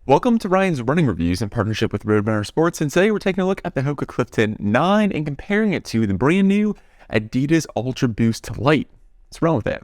Welcome to Ryan's Running Reviews in partnership with Roadrunner Sports, and today we're taking a look at the Hoka Clifton 9 and comparing it to the brand new Adidas Ultraboost Lite. What's wrong with that?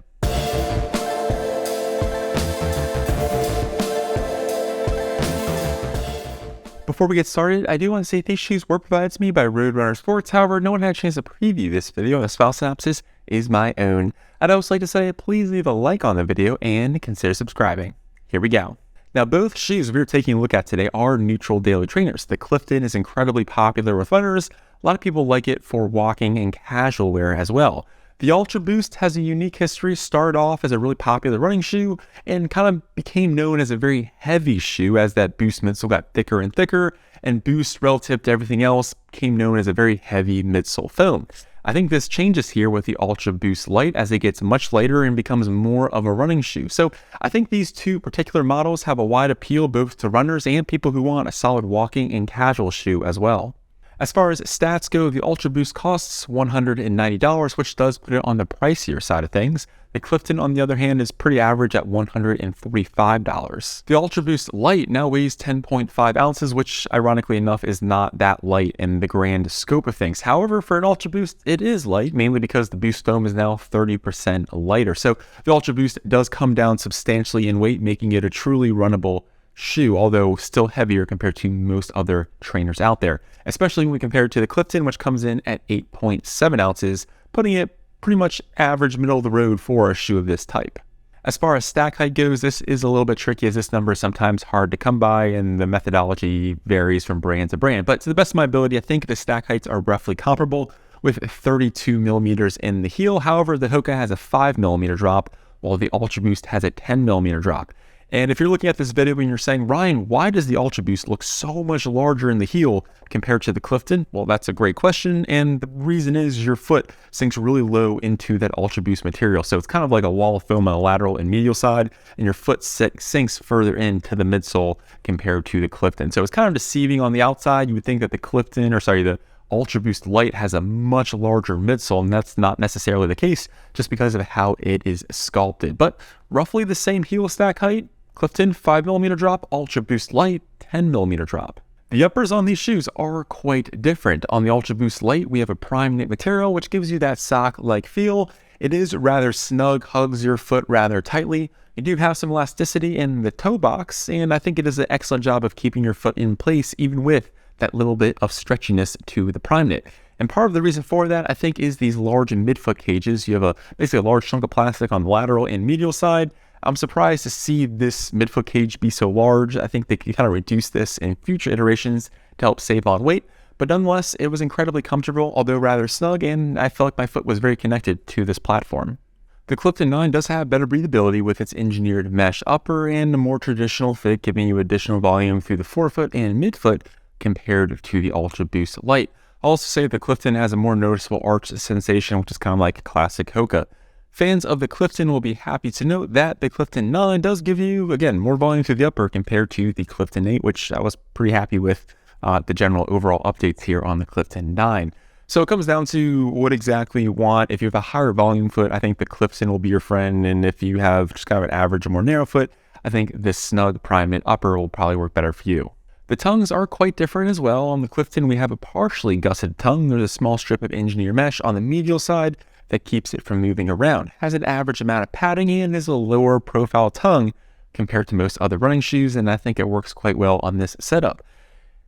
Before we get started, I do want to say these shoes were provided to me by Roadrunner Sports. However, no one had a chance to preview this video. The file synopsis is my own. I'd also like to say please leave a like on the video and consider subscribing. Here we go. Now, both shoes we're taking a look at today are neutral daily trainers. The Clifton is incredibly popular with runners. A lot of people like it for walking and casual wear as well. The Ultraboost has a unique history, started off as a really popular running shoe and kind of became known as a very heavy shoe as that Boost midsole got thicker and thicker, and Boost, relative to everything else, became known as a very heavy midsole foam. I think this changes here with the Ultraboost Lite as it gets much lighter and becomes more of a running shoe. So I think these two particular models have a wide appeal both to runners and people who want a solid walking and casual shoe as well. As far as stats go, the Ultraboost costs $190, which does put it on the pricier side of things. The Clifton, on the other hand, is pretty average at $145. The Ultraboost Lite now weighs 10.5 ounces, which ironically enough is not that light in the grand scope of things. However, for an Ultraboost, it is light, mainly because the Boost foam is now 30% lighter. So the Ultraboost does come down substantially in weight, making it a truly runnable shoe, although still heavier compared to most other trainers out there, especially when we compare it to the Clifton, which comes in at 8.7 ounces, putting it pretty much average middle of the road for a shoe of this type. As far as stack height goes, this is a little bit tricky as this number is sometimes hard to come by and the methodology varies from brand to brand, but to the best of my ability, I think the stack heights are roughly comparable with 32 millimeters in the heel. However, the Hoka has a 5 millimeter drop while the Ultraboost has a 10 millimeter drop. And if you're looking at this video and you're saying, Ryan, why does the Ultraboost look so much larger in the heel compared to the Clifton? Well, that's a great question. And the reason is your foot sinks really low into that Ultraboost material. So it's kind of like a wall of foam on the lateral and medial side, and your foot sinks further into the midsole compared to the Clifton. So it's kind of deceiving on the outside. You would think that the Ultraboost Lite has a much larger midsole, and that's not necessarily the case just because of how it is sculpted. But roughly the same heel stack height. Clifton 5 millimeter drop, Ultraboost Lite 10 millimeter drop. The uppers on these shoes are quite different. On the Ultraboost Lite, we have a prime knit material, which gives you that sock-like feel. It is rather snug, hugs your foot rather tightly. You do have some elasticity in the toe box, and I think it does an excellent job of keeping your foot in place, even with that little bit of stretchiness to the prime knit. And part of the reason for that, I think, is these large midfoot cages. You have basically a large chunk of plastic on the lateral and medial side. I'm surprised to see this midfoot cage be so large. I think they can kind of reduce this in future iterations to help save on weight. But nonetheless, it was incredibly comfortable, although rather snug, and I felt like my foot was very connected to this platform. The Clifton 9 does have better breathability with its engineered mesh upper and a more traditional fit, giving you additional volume through the forefoot and midfoot compared to the Ultraboost Lite. I'll also say the Clifton has a more noticeable arch sensation, which is kind of like a classic Hoka. Fans of the Clifton will be happy to note that the Clifton 9 does give you, again, more volume to the upper compared to the Clifton 8, which I was pretty happy with the general overall updates here on the Clifton 9. So it comes down to what exactly you want. If you have a higher volume foot, I think the Clifton will be your friend. And if you have just kind of an average or more narrow foot, I think this snug prime knit upper will probably work better for you. The tongues are quite different as well. On the Clifton, we have a partially gusseted tongue. There's a small strip of engineered mesh on the medial side that keeps it from moving around. Has an average amount of padding and is a lower profile tongue compared to most other running shoes, and I think it works quite well on this setup.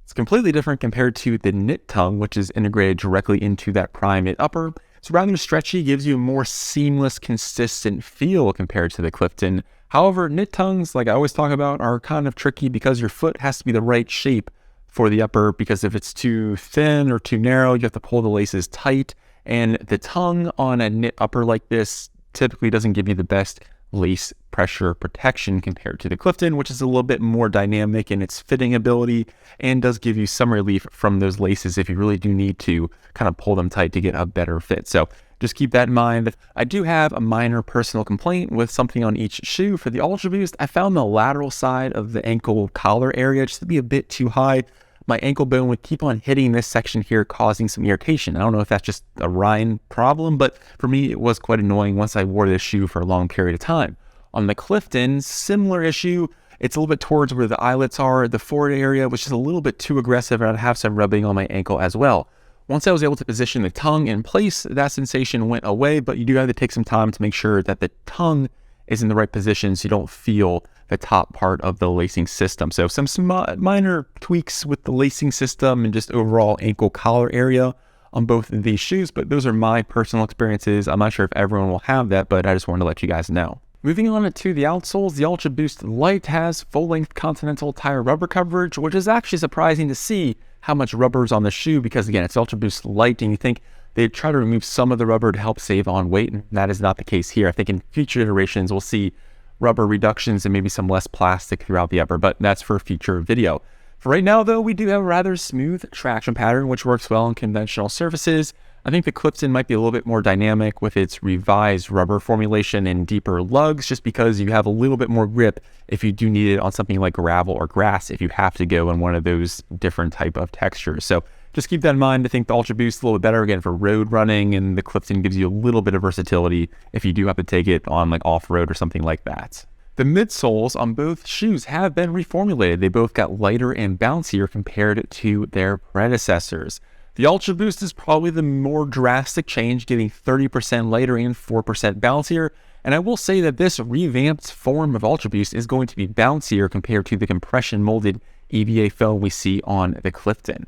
It's completely different compared to the knit tongue, which is integrated directly into that prime knit upper. It's rather stretchy, gives you a more seamless, consistent feel compared to the Clifton. However, knit tongues, like I always talk about, are kind of tricky because your foot has to be the right shape for the upper, because if it's too thin or too narrow, you have to pull the laces tight. And the tongue on a knit upper like this typically doesn't give you the best lace pressure protection compared to the Clifton, which is a little bit more dynamic in its fitting ability and does give you some relief from those laces if you really do need to kind of pull them tight to get a better fit. So just keep that in mind. I do have a minor personal complaint with something on each shoe. For the Ultraboost, I found the lateral side of the ankle collar area just to be a bit too high. My ankle bone would keep on hitting this section here, causing some irritation. I don't know if that's just a Ryan problem, but for me, it was quite annoying once I wore this shoe for a long period of time. On the Clifton, similar issue. It's a little bit towards where the eyelets are, the forward area, which is a little bit too aggressive, and I'd have some rubbing on my ankle as well. Once I was able to position the tongue in place, that sensation went away, but you do have to take some time to make sure that the tongue is in the right position so you don't feel the top part of the lacing system. So some minor tweaks with the lacing system and just overall ankle collar area on both of these shoes, but those are my personal experiences. I'm not sure if everyone will have that, but I just wanted to let you guys know. Moving on to the outsoles, the Ultraboost Lite has full-length Continental tire rubber coverage, which is actually surprising to see how much rubber is on the shoe because, again, it's Ultraboost Lite, and you think they'd try to remove some of the rubber to help save on weight, and that is not the case here. I think in future iterations, we'll see rubber reductions and maybe some less plastic throughout the upper, but that's for a future video. For right now, though, we do have a rather smooth traction pattern, which works well on conventional surfaces. I think the Clifton might be a little bit more dynamic with its revised rubber formulation and deeper lugs, just because you have a little bit more grip if you do need it on something like gravel or grass, if you have to go in one of those different type of textures. So just keep that in mind. I think the Ultraboost is a little bit better, again, for road running, and the Clifton gives you a little bit of versatility if you do have to take it on like off-road or something like that. The midsoles on both shoes have been reformulated. They both got lighter and bouncier compared to their predecessors. The Ultraboost is probably the more drastic change, getting 30% lighter and 4% bouncier. And I will say that this revamped form of Ultraboost is going to be bouncier compared to the compression molded EVA foam we see on the Clifton.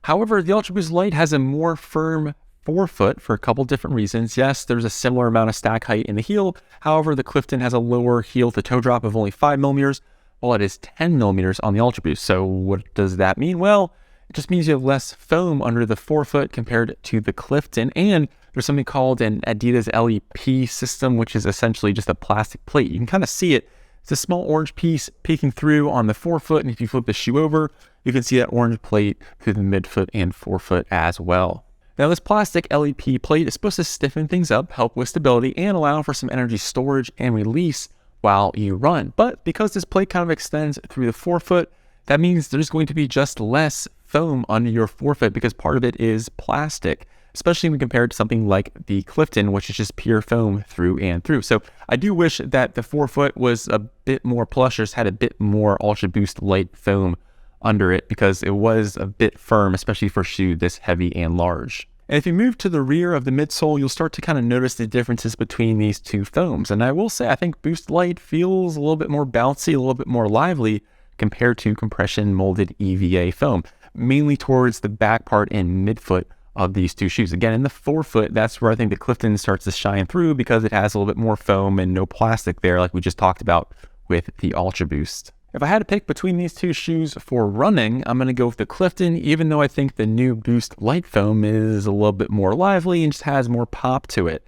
However, the Ultraboost Lite has a more firm forefoot for a couple different reasons. Yes, there's a similar amount of stack height in the heel. However, the Clifton has a lower heel to toe drop of only 5 millimeters, while it is 10 millimeters on the Ultraboost. So what does that mean? Well, it just means you have less foam under the forefoot compared to the Clifton, and there's something called an Adidas LEP system, which is essentially just a plastic plate. You can kind of see it. It's a small orange piece peeking through on the forefoot, and if you flip the shoe over, you can see that orange plate through the midfoot and forefoot as well. Now, this plastic LEP plate is supposed to stiffen things up, help with stability, and allow for some energy storage and release while you run. But because this plate kind of extends through the forefoot, that means there's going to be just less foam under your forefoot because part of it is plastic, especially when compared to something like the Clifton, which is just pure foam through and through. So I do wish that the forefoot was a bit more plush, just had a bit more Ultraboost Lite foam under it because it was a bit firm, especially for a shoe this heavy and large. And if you move to the rear of the midsole, you'll start to kind of notice the differences between these two foams. And I will say, I think Boost Lite feels a little bit more bouncy, a little bit more lively compared to compression molded EVA foam, mainly towards the back part and midfoot of these two shoes. Again, in the forefoot, that's where I think the Clifton starts to shine through because it has a little bit more foam and no plastic there, like we just talked about with the Ultraboost. If I had to pick between these two shoes for running, I'm going to go with the Clifton, even though I think the new Boost Lite foam is a little bit more lively and just has more pop to it.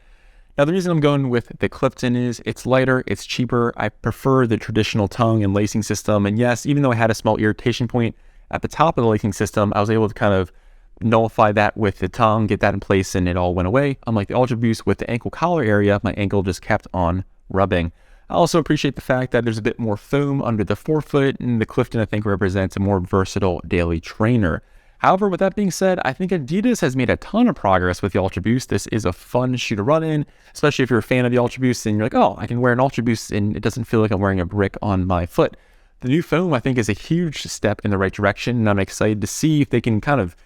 Now, the reason I'm going with the Clifton is it's lighter, it's cheaper. I prefer the traditional tongue and lacing system. And yes, even though I had a small irritation point at the top of the lacing system, I was able to kind of nullify that with the tongue, get that in place, and it all went away. Unlike the Ultraboost with the ankle collar area, my ankle just kept on rubbing. I also appreciate the fact that there's a bit more foam under the forefoot, and the Clifton, I think, represents a more versatile daily trainer. However, with that being said, I think Adidas has made a ton of progress with the Ultraboost. This is a fun shoe to run in, especially if you're a fan of the Ultraboost and you're like, oh, I can wear an Ultraboost and it doesn't feel like I'm wearing a brick on my foot. The new foam, I think, is a huge step in the right direction, and I'm excited to see if they can kind of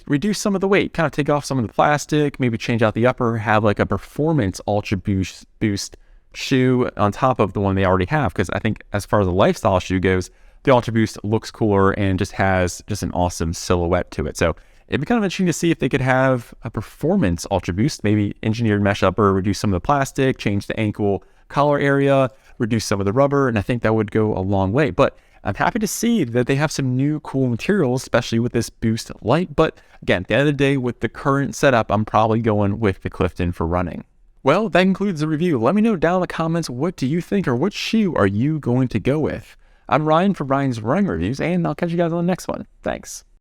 reduce some of the weight, kind of take off some of the plastic, maybe change out the upper, have like a performance Ultraboost shoe on top of the one they already have, because I think as far as a lifestyle shoe goes, the Ultraboost looks cooler and just has just an awesome silhouette to it. So it'd be kind of interesting to see if they could have a performance Ultraboost, maybe engineered mesh upper, reduce some of the plastic, change the ankle collar area, reduce some of the rubber, and I think that would go a long way. But I'm happy to see that they have some new cool materials, especially with this Boost Lite. But again, at the end of the day, with the current setup, I'm probably going with the Clifton for running. Well, that concludes the review. Let me know down in the comments, what do you think, or which shoe are you going to go with? I'm Ryan from Ryan's Running Reviews, and I'll catch you guys on the next one. Thanks.